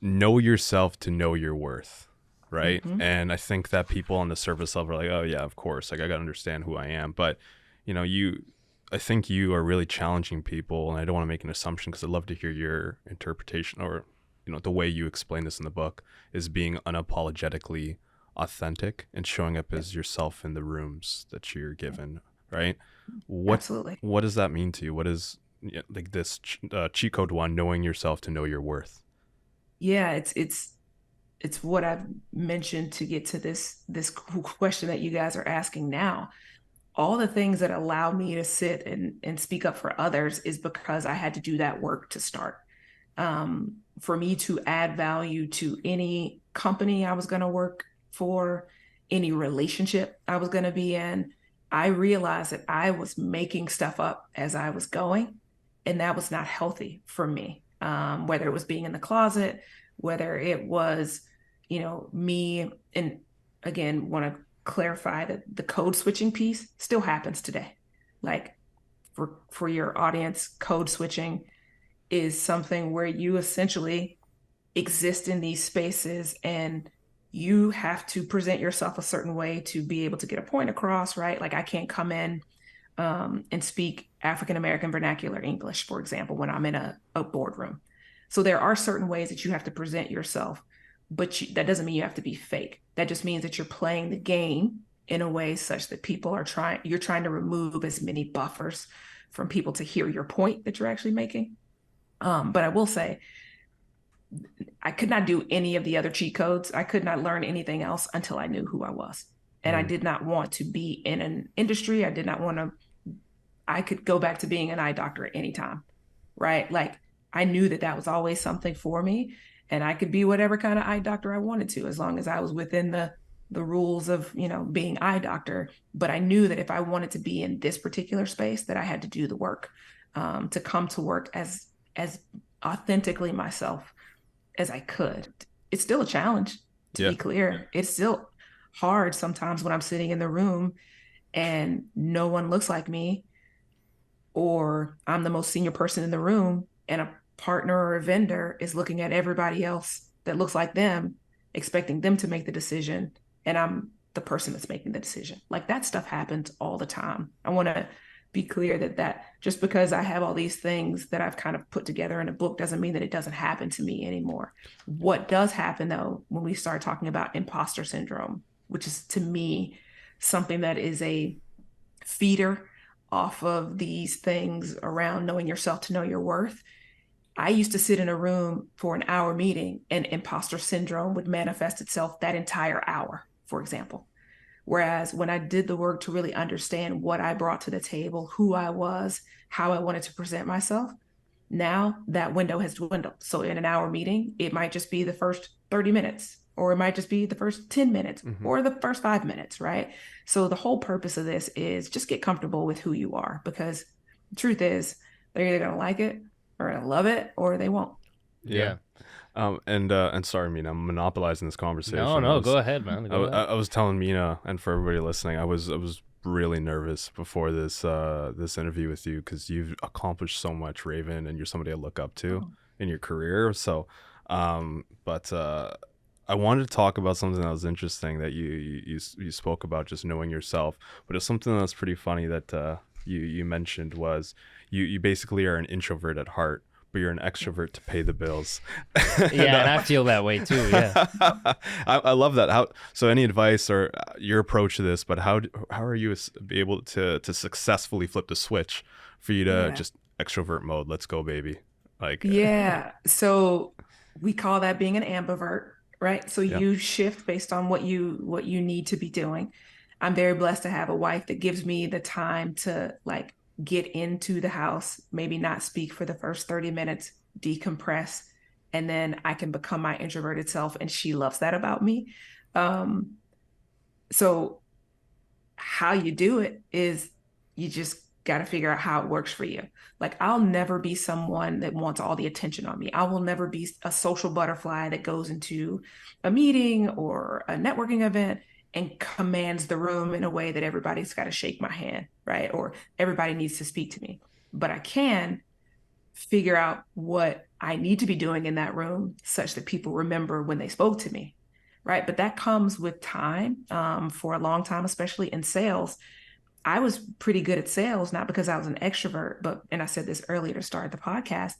know yourself to know your worth, right? Mm-hmm. And I think that people on the surface level are like, oh yeah, of course, like I gotta understand who I am. But you know, I think you are really challenging people, and I don't want to make an assumption because I'd love to hear your interpretation, or you know, the way you explain this in the book is being unapologetically authentic and showing up as yourself in the rooms that you're given, right? What Absolutely. what does that mean to you? What is, yeah, like this cheat code one, knowing yourself to know your worth? Yeah, it's what I've mentioned to get to this question that you guys are asking now. All the things that allow me to sit and speak up for others is because I had to do that work to start. For me to add value to any company I was going to work for, any relationship I was going to be in, I realized that I was making stuff up as I was going, and that was not healthy for me. Whether it was being in the closet, whether it was, me, and again, want to clarify that the code switching piece still happens today. Like for your audience, code switching is something where you essentially exist in these spaces and you have to present yourself a certain way to be able to get a point across, right? Like I can't come in and speak African American vernacular English, for example, when I'm in a boardroom. So there are certain ways that you have to present yourself, but that doesn't mean you have to be fake. That just means that you're playing the game in a way such that you're trying to remove as many buffers from people to hear your point that you're actually making. But I will say, I could not do any of the other cheat codes. I could not learn anything else until I knew who I was. And I Mm, did not want to be in an industry. I did not want to, I could go back to being an eye doctor at any time, right? Like I knew that that was always something for me, and I could be whatever kind of eye doctor I wanted to, as long as I was within the rules of, being eye doctor. But I knew that if I wanted to be in this particular space, that I had to do the work, to come to work as authentically myself as I could. It's still a challenge, to yeah. be clear. It's still hard sometimes when I'm sitting in the room and no one looks like me, or I'm the most senior person in the room and a partner or a vendor is looking at everybody else that looks like them, expecting them to make the decision, and I'm the person that's making the decision. Like that stuff happens all the time. I want to be clear that just because I have all these things that I've kind of put together in a book doesn't mean that it doesn't happen to me anymore. What does happen though, when we start talking about imposter syndrome, which is to me something that is a feeder off of these things around knowing yourself to know your worth. I used to sit in a room for an hour meeting and imposter syndrome would manifest itself that entire hour, for example. Whereas when I did the work to really understand what I brought to the table, who I was, how I wanted to present myself, now that window has dwindled. So in an hour meeting, it might just be the first 30 minutes, or it might just be the first 10 minutes, Hmm. or the first 5 minutes, right? So the whole purpose of this is just get comfortable with who you are, because the truth is, they're either going to like it or going to love it or they won't. Yeah. Yeah. And sorry, Mina, I'm monopolizing this No, conversation. no, go ahead, man. Go ahead. I was telling Mina, and for everybody listening, I was really nervous before this interview with you because you've accomplished so much, Raven, and you're somebody I look up to Oh, in your career. So, but I wanted to talk about something that was interesting that you spoke about, just knowing yourself. But it's something that's pretty funny that you mentioned was you basically are an introvert at heart, but you're an extrovert to pay the bills. and Yeah, and I feel that way too. Yeah. I love that. How, so any advice or your approach to this? But how are you be able to successfully flip the switch for you to yeah. just extrovert mode? Let's go, baby. Like, Yeah. So we call that being an ambivert, right? So yeah. you shift based on what you need to be doing. I'm very blessed to have a wife that gives me the time to like get into the house, maybe not speak for the first 30 minutes, decompress, and then I can become my introverted self, and she loves that about me. Um, so how you do it is you just got to figure out how it works for you. Like, I'll never be someone that wants all the attention on me. I will never be a social butterfly that goes into a meeting or a networking event and commands the room in a way that everybody's got to shake my hand, right? Or everybody needs to speak to me. But I can figure out what I need to be doing in that room such that people remember when they spoke to me, right? But that comes with time. For a long time, especially in sales, I was pretty good at sales, not because I was an extrovert, but, and I said this earlier to start the podcast,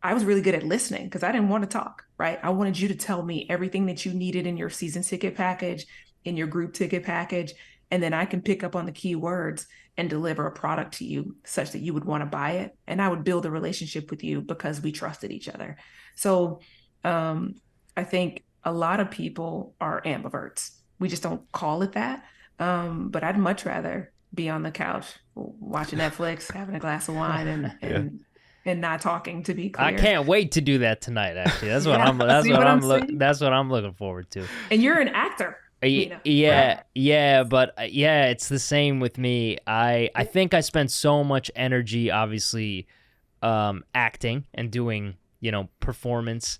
I was really good at listening because I didn't want to talk, right? I wanted you to tell me everything that you needed in your season ticket package, in your group ticket package, and then I can pick up on the key words and deliver a product to you such that you would want to buy it. And I would build a relationship with you because we trusted each other. So I think a lot of people are ambiverts. We just don't call it that. But I'd much rather be on the couch watching Netflix, having a glass of wine and not talking, to be clear. I can't wait to do that tonight, actually. That's what that's what I'm looking forward to. And you're an actor. Yeah, but it's the same with me. I think I spend so much energy, obviously, acting and doing, performance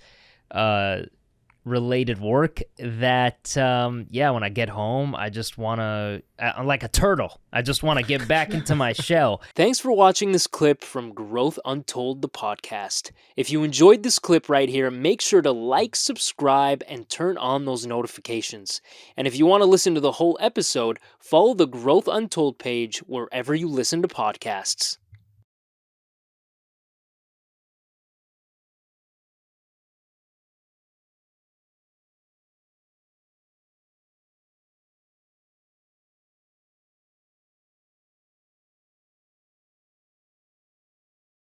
related work that, when I get home, I just want to, I'm like a turtle. I just want to get back into my shell. Thanks for watching this clip from Growth Untold, the podcast. If you enjoyed this clip right here, make sure to like, subscribe, and turn on those notifications. And if you want to listen to the whole episode, follow the Growth Untold page wherever you listen to podcasts.